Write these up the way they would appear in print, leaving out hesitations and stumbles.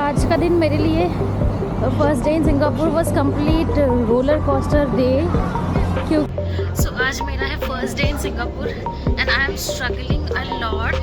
आज का दिन मेरे लिए first day in Singapore was complete roller coaster day. क्यों सो आज मेरा है first day in Singapore and I am struggling a lot.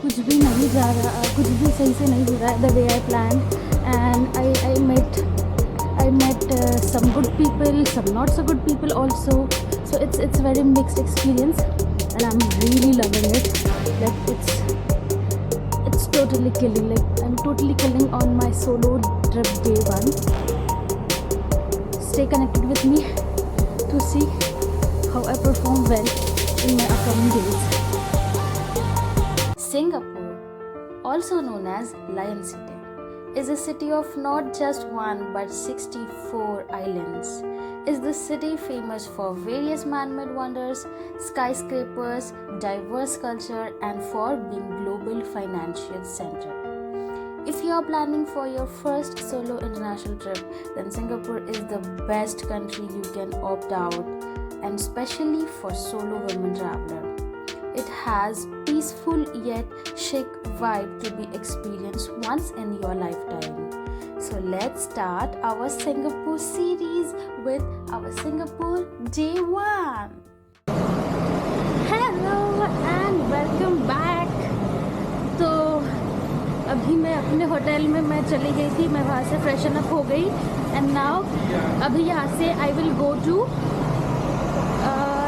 कुछ भी नहीं जा रहा, कुछ भी सही से नहीं हो रहा है the way I plan and I met some good people, some not so good people also, so it's very mixed experience and I'm really loving it. Like it's totally killing, like I'm totally killing on my solo trip day 1. Stay connected with me to see how I perform well in my upcoming days. Singapore, also known as Lion City, is a city of not just one but 64 islands. Is the city famous for various man-made wonders, skyscrapers, diverse culture, and for being global financial center. If you are planning for your first solo international trip, then Singapore is the best country you can opt out, and especially for solo women traveler. It has peaceful yet chic vibe to be experienced once in your lifetime. So let's start our Singapore series with our Singapore Day 1. Hello and welcome back. तो अभी मैं अपने hotel में मैं चली गई थी, मैं वहाँ से फ्रेशन अप हो गई एंड नाउ अभी यहाँ से I will go to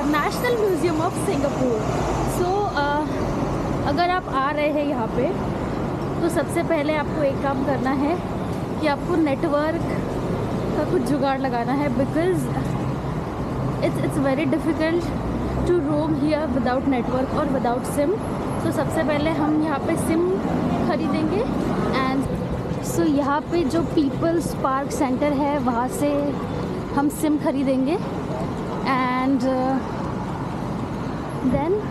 national museum of Singapore. So अगर आप आ रहे हैं यहाँ पे तो सबसे पहले आपको एक काम करना है कि आपको नेटवर्क का कुछ जुगाड़ लगाना है, because it's very difficult to roam here without network और विदाउट सिम। तो सबसे पहले हम यहाँ पे सिम खरीदेंगे एंड सो यहाँ पे जो पीपल्स पार्क सेंटर है वहाँ से हम सिम खरीदेंगे and then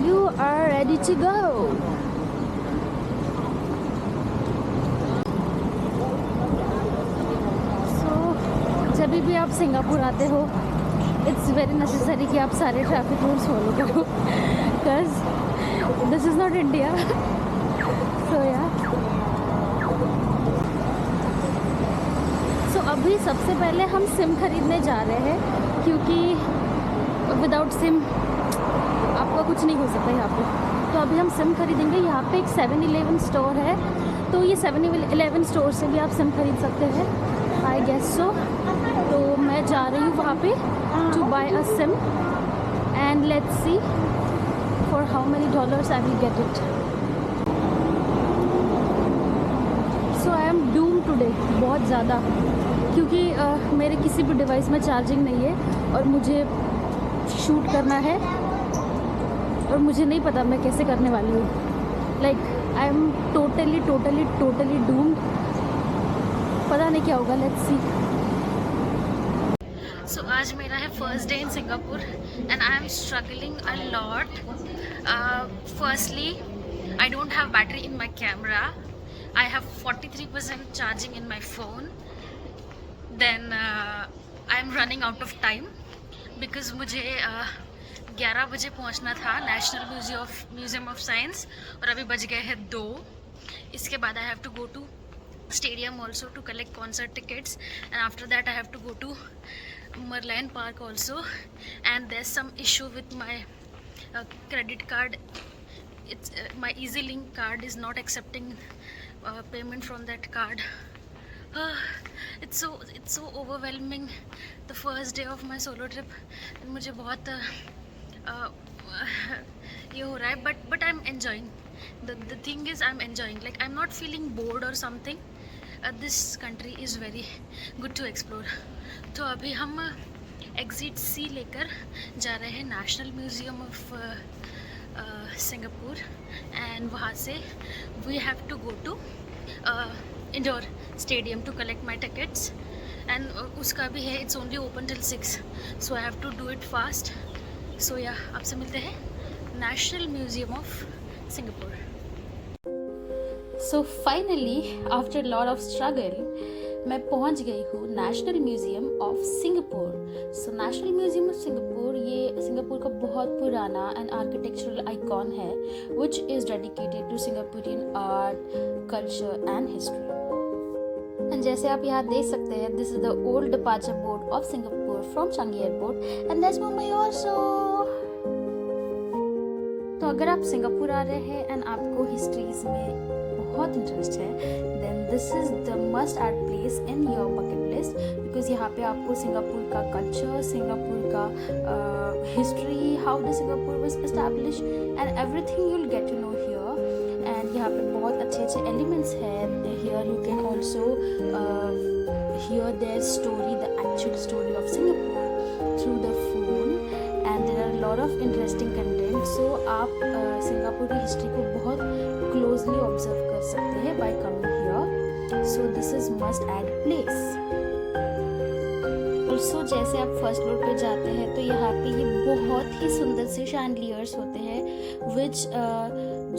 you are ready to go. So जब भी आप सिंगापुर आते हो it's very necessary कि आप सारे ट्रैफिक रूल्स फॉलो करो, because this is not India. So yeah. So अभी सबसे पहले हम सिम खरीदने जा रहे हैं क्योंकि विदाउट सिम आपका कुछ नहीं हो सकता यहाँ पे। तो अभी हम सिम खरीदेंगे। यहाँ पे एक 7-Eleven स्टोर है, तो ये 7-Eleven स्टोर से भी आप सिम खरीद सकते हैं, आई गेस सो। तो मैं जा रही हूँ वहाँ पे to buy a sim and let's see for how many dollars I will get it. So I am doom today बहुत ज़्यादा, क्योंकि मेरे किसी भी डिवाइस में चार्जिंग नहीं है और मुझे शूट करना है और मुझे नहीं पता मैं कैसे करने वाली हूँ। Like I am totally doomed. पता नहीं क्या होगा, लेट्स सी। सो आज मेरा है first day in Singapore and I am struggling a lot. Firstly I don't have battery in my camera, I have 43% charging in my phone. Then I am running out of time because मुझे 11 बजे पहुंचना था national museum of science और अभी बज गए हैं 2। इसके बाद I have to go to stadium also to collect concert tickets and after that I have to go to Merlion park also and there some issue with my credit card. It's my EasyLink card is not accepting payment from that card. It's so overwhelming, the first day of my solo trip and मुझे बहुत ये हो रहा है, but I'm enjoying. The thing is I'm enjoying, like I'm not feeling bored or something. This country is very good to explore. तो अभी हम exit C लेकर जा रहे हैं national museum of Singapore and वहाँ से we have to go to indoor stadium to collect my tickets and उसका भी है, it's only open till 6, so I have to do it fast. So या आपसे मिलते हैं national museum of Singapore. So finally, after a lot of struggle, मैं पहुंच गई हूँ national museum of Singapore. So national museum of Singapore ये Singapore का बहुत पुराना एंड आर्किटेक्चरल आइकॉन है which is dedicated to Singaporean art, culture and history. And जैसे आप यहाँ देख सकते हैं, this is the old departure board of Singapore from Changi airport and that's Mumbai also. तो अगर आप सिंगापुर आ रहे हैं एंड आपको हिस्ट्रीज में बहुत इंटरेस्ट है, then this is the must eight place in your bucket list, because यहाँ पे आपको सिंगापुर का कल्चर, सिंगापुर का history, how the Singapore was established and everything you will get to know here. And यहाँ पे बहुत अच्छे अच्छे एलिमेंट्स हैं। Here you can also hear their story, the actual story of Singapore through the phone, and there are lot of interesting content. So आप Singapore की history को बहुत क्लोजली ऑब्जर्व कर सकते हैं by coming here. So this is must eight place. Also जैसे आप first floor पे जाते हैं तो यहाँ पे ये बहुत ही सुंदर से शैंडलियर्स होते हैं विच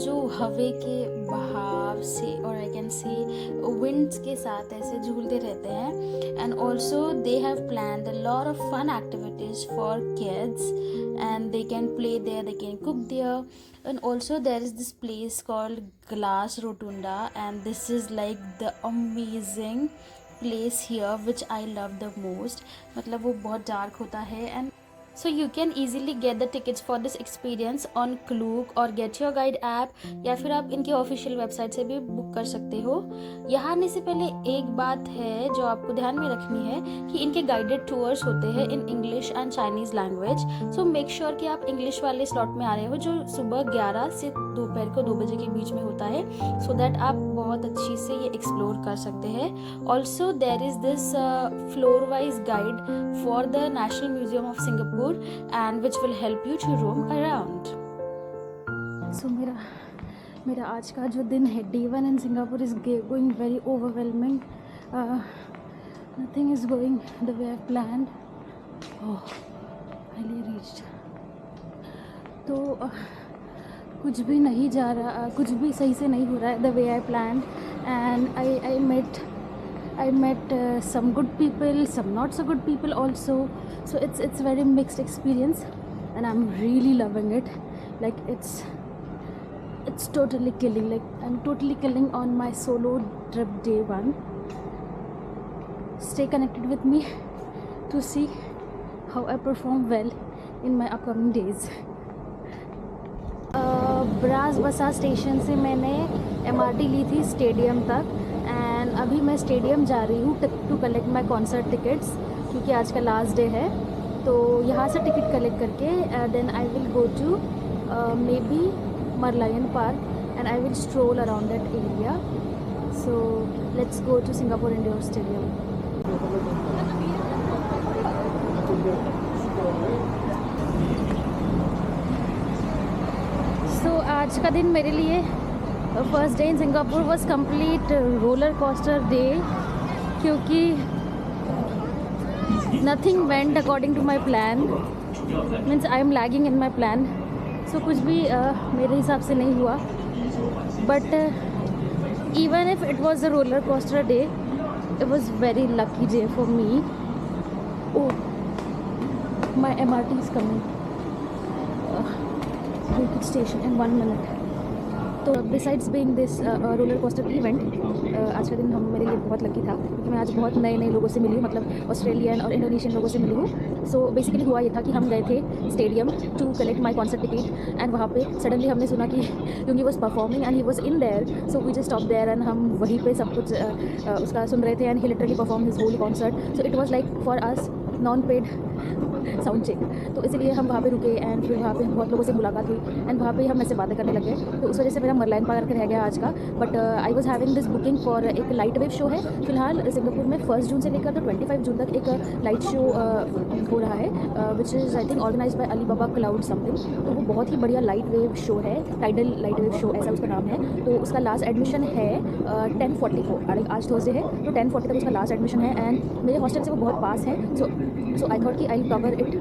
जो हवा के बहाव से और आई कैन से विंड्स के साथ ऐसे झूलते रहते हैं। And also they have planned a lot of fun activities for kids and they can play there, they can cook there. And also there is this place called Glass Rotunda, and this is like the amazing place here which I love the most. मतलब वो बहुत dark होता है, and so you can easily get the tickets for this experience on Klook or Get Your Guide app, या फिर आप इनकी official website से भी बुक कर सकते हो। यहाँ आने से पहले एक बात है जो आपको ध्यान में रखनी है कि इनके गाइडेड टूर्स होते हैं in English and Chinese language. So make sure कि आप इंग्लिश वाले स्लॉट में आ रहे हो जो सुबह 11 से दोपहर को 2 बजे के बीच में होता है, सो दैट आप बहुत अच्छी से ये एक्सप्लोर कर सकते हैं। Also there is this floor wise guide for the national museum of Singapore and which will help you to roam around. So मेरा आज का जो दिन है, day 1 in Singapore is going very overwhelming. Nothing is going the way I planned. Oh, finally reached. तो कुछ भी नहीं जा रहा, कुछ भी सही से नहीं हो रहा है the way I planned, and I met some good people, some not so good people also. So it's very mixed experience, and I'm really loving it. Like it's totally killing. Like I'm totally killing on my solo trip day 1. Stay connected with me to see how I perform well in my upcoming days. Bras Basah station से मैंने MRT ली थी stadium तक, and अभी मैं stadium जा रही हूँ to collect my concert tickets, क्योंकि आज का लास्ट डे है। तो यहाँ से टिकट कलेक्ट करके then I will go to maybe Merlion park and I will stroll around that area. So let's go to Singapore indoor stadium. So आज का दिन मेरे लिए first day in Singapore was complete roller coaster day, क्योंकि nothing went according to my plan, means I am lagging in my plan. So कुछ भी मेरे हिसाब से नहीं हुआ, but even if it was a roller coaster day, it was very lucky day for me. Oh, my MRT is coming, Bukit station in 1 minute. तो besides being this roller coaster event, आज का दिन मेरे लिए बहुत lucky था, क्योंकि मैं आज बहुत नए नए लोगों से मिली हूँ, मतलब ऑस्ट्रेलियन और इंडोनेशियन लोगों से मिली हूँ। सो बेसिकली हुआ ये था कि हम गए थे stadium to collect my concert ticket, and वहाँ पे सडनली हमने सुना कि क्योंकि was performing and he was in there, so we just stop there, and हम वहीं पे सब कुछ उसका सुन रहे थे, and he literally perform his whole concert. So it was like for us non paid sound check, तो इसलिए हम वहाँ पे रुके, एंड फिर वहाँ पे बहुत लोगों से मुलाकात हुई, एंड वहाँ पे हम ऐसे बातें करने लगे। तो उस वजह से मेरा मरलाइन पार्क रह गया आज का। But I was having this booking for एक लाइट वेव शो है। फिलहाल सिंगापुर में 1 जून से लेकर तो 25 जून तक एक लाइट शो हो रहा है, which is I think organise by Alibaba cloud something. तो वो बहुत ही बढ़िया लाइट वेव शो है, टाइडल लाइट वेव शो ऐसा उसका नाम है। तो उसका लास्ट एडमिशन है 10:44, आज थर्सडे है, तो 10:40 तक उसका लास्ट एडमिशन है, एंड मेरे हॉस्टल से वो बहुत पास है। सो आई थॉट कि आई कवर इट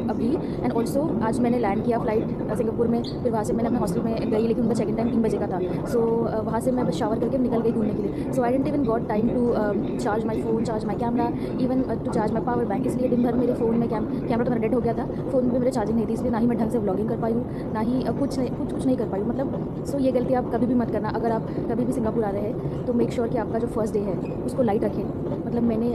अभी। एंड ऑल्सो आज मैंने लैंड किया फ़्लाइट सिंगापुर में, फिर वहाँ से मैंने अपने हॉस्टल में गई, लेकिन उनका चेक इन टाइम 3 बजे का था। सो वहाँ से मैं बस शावर करके निकल गई घूमने के लिए। So I didn't even got time to charge my phone, charge my camera, even to charge my power bank. इसलिए दिन भर मेरे फ़ोन में कैमरा तो मेरा डेड हो गया था, फ़ोन में मेरे चार्जिंग नहीं थी, इसलिए ना ही मैं ढंग से व्लॉगिंग कर पाई हूँ, ना ही कुछ नहीं कर पाई हूँ मतलब। सो ये गलती आप कभी भी मत करना। अगर आप कभी भी सिंगापुर आ रहे हैं तो मेक श्योर कि आपका जो फर्स्ट डे है उसको लाइट रखें। मतलब मैंने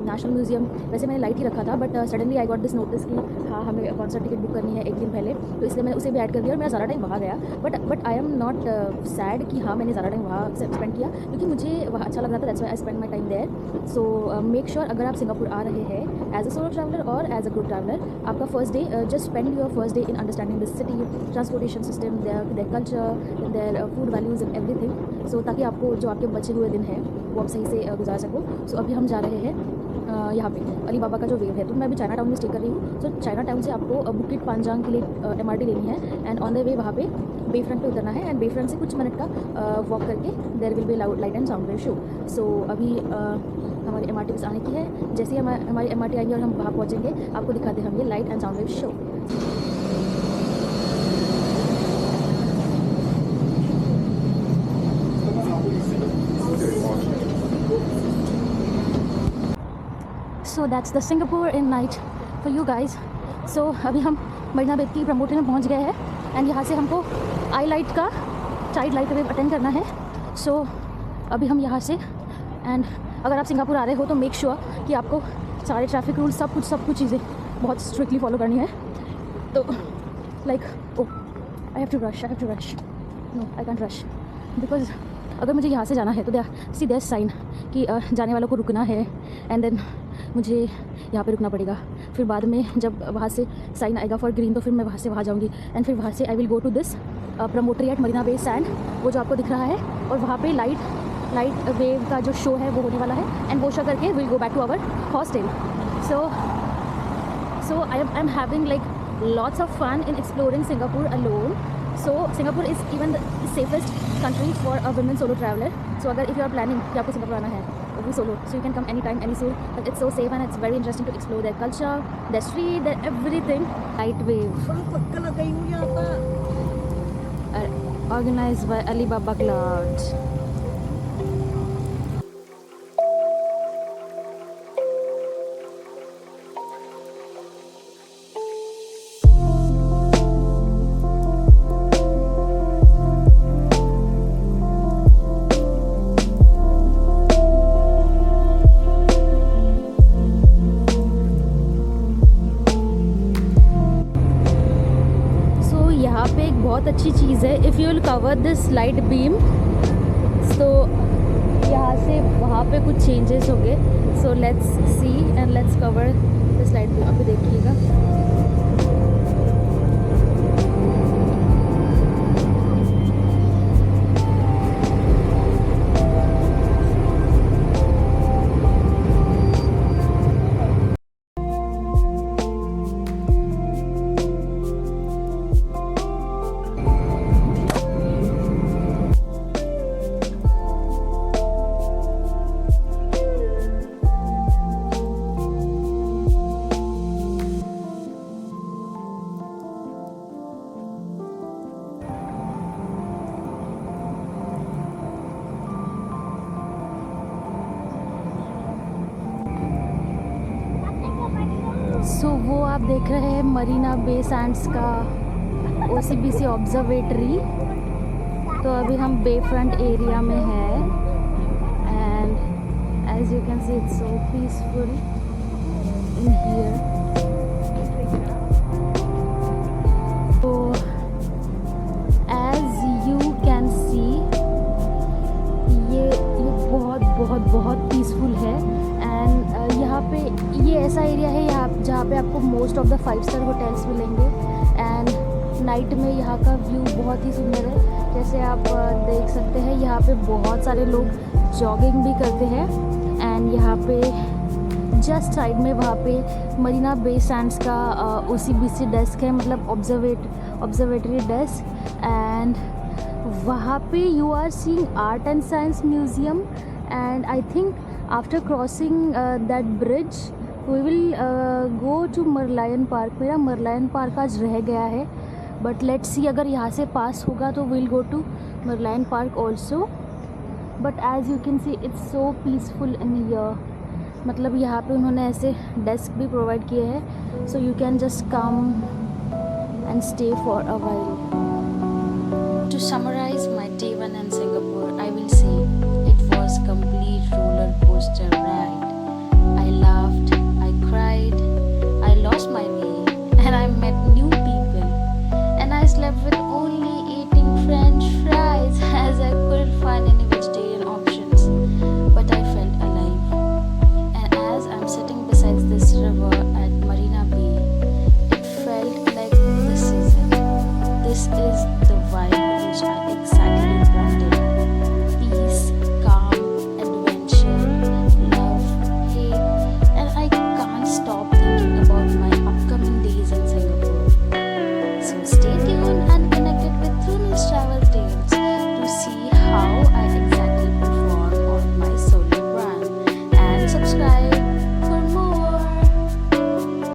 नेशनल म्यूज़ियम वैसे मैंने लाइट ही रखा था, but suddenly I got this notice कि हाँ हमें कॉन्सर्ट टिकट बुक करनी है एक दिन पहले, तो इसलिए मैंने उसे भी ऐड कर दिया और मेरा ज़्यादा टाइम वहाँ गया। But I am not sad कि हाँ मैंने ज़्यादा टाइम वहाँ स्पेंड किया, क्योंकि मुझे वहाँ अच्छा लग रहा था। That's why I spend my time there. So make sure अगर आप सिंगापुर आ रहे हैं एज अ सोलो ट्रैवलर और एज अ ग्रुप ट्रैवलर, आपका first day just spend your first day in understanding this city, transportation system, their culture, their food values and everything. So ताकि आपको जो आपके बचे हुए दिन हैं वो आप सही से गुजार सको। सो अभी हम जा रहे हैं यहाँ पे अली बाबा का जो वेव है, तो मैं अभी चाइना टाउन में स्टे कर रही हूँ। सो चाइना टाउन से आपको बुकिट पांजांग के लिए MRT लेनी है, एंड ऑन द वे वहाँ पे बे फ्रंट पे उतरना है, एंड बे फ्रंट से कुछ मिनट का वॉक करके there will be light and sound wave show. So अभी हमारी MRT बस आने की है। जैसे ही हमारी MRT आएंगे और हम वहाँ पहुँचेंगे, आपको दिखाते हैं हम ये light and sound wave show. So that's the Singapore in night for you guys. So अभी हम मरीना बे की प्रमोटर में पहुंच गए हैं, एंड यहाँ से हमको आई लाइट का चाइल्ड लाइट वेव अटेंड करना है। सो अभी हम यहाँ से, एंड अगर आप सिंगापुर आ रहे हो तो मेक श्योर कि आपको सारे ट्रैफिक रूल्स सब कुछ चीज़ें बहुत स्ट्रिक्टली फॉलो करनी है। तो like I have to rush, no I can't rush, because अगर मुझे यहाँ से जाना है तो देयर साइन कि जाने वालों को रुकना है, एंड देन मुझे यहाँ पे रुकना पड़ेगा। फिर बाद में जब वहाँ से साइन आएगा फॉर ग्रीन, तो फिर मैं वहाँ से वहाँ जाऊँगी, एंड फिर वहाँ से I will go to this promontory at Marina Bay Sand, वो जो आपको दिख रहा है, और वहाँ पे लाइट वेव का जो शो है वो होने वाला है, एंड वो शो करके will go back to our hostel. So I am having like lots of fun in exploring Singapore alone. So Singapore is even the safest country for a women solo traveler. So अगर if you are planning कि आपको Singapore आना है वो भी solo, so you can come anytime, any soon. But it's so safe and it's very interesting to explore their culture, their street, their everything. Light wave organized by Alibaba Clouds. यहाँ पे एक बहुत अच्छी चीज़ है, if you will cover this light beam, तो यहाँ से वहाँ पे कुछ चेंजेस हो गए। So let's see and let's cover this light beam. अभी देखिएगा, सो वो आप देख रहे हैं मरीना बे सैंड्स का OCBC ऑब्जर्वेटरी। तो अभी हम बे फ्रंट एरिया में हैं, and as you can see it's so peaceful in here. तो एज यू कैन सी ये बहुत पीसफुल है, एंड यहाँ पे ये ऐसा एरिया है यहाँ जहाँ पे आपको most of the five-star hotels मिलेंगे, एंड नाइट में यहाँ का व्यू बहुत ही सुंदर है। जैसे आप देख सकते हैं यहाँ पे बहुत सारे लोग जॉगिंग भी करते हैं, एंड यहाँ पे जस्ट साइड में वहाँ पे मरीना बे सैंड्स का OCBC डेस्क है, मतलब ऑब्जर्वेटरी डेस्क, एंड वहाँ पे you are seeing art and science museum, and I think after crossing that bridge we will go to Merlion park. मेरा मरलायन पार्क आज रह गया है, बट लेट्स सी अगर यहाँ से पास होगा तो will go to Merlion park also. But as you can see it's so peaceful in here. मतलब यहाँ पे उन्होंने ऐसे डेस्क भी प्रोवाइड किए हैं, so you can just come and stay for a while. To summarize my day one in Singapore, I will say it was complete roller coaster ride. I laughed, I cried, I lost my way, and I met new people. And I slept with only eating French fries as I couldn't find any vegetarian options. But I felt alive. And as I'm sitting beside this river at Marina Bay, it felt like this is it. This is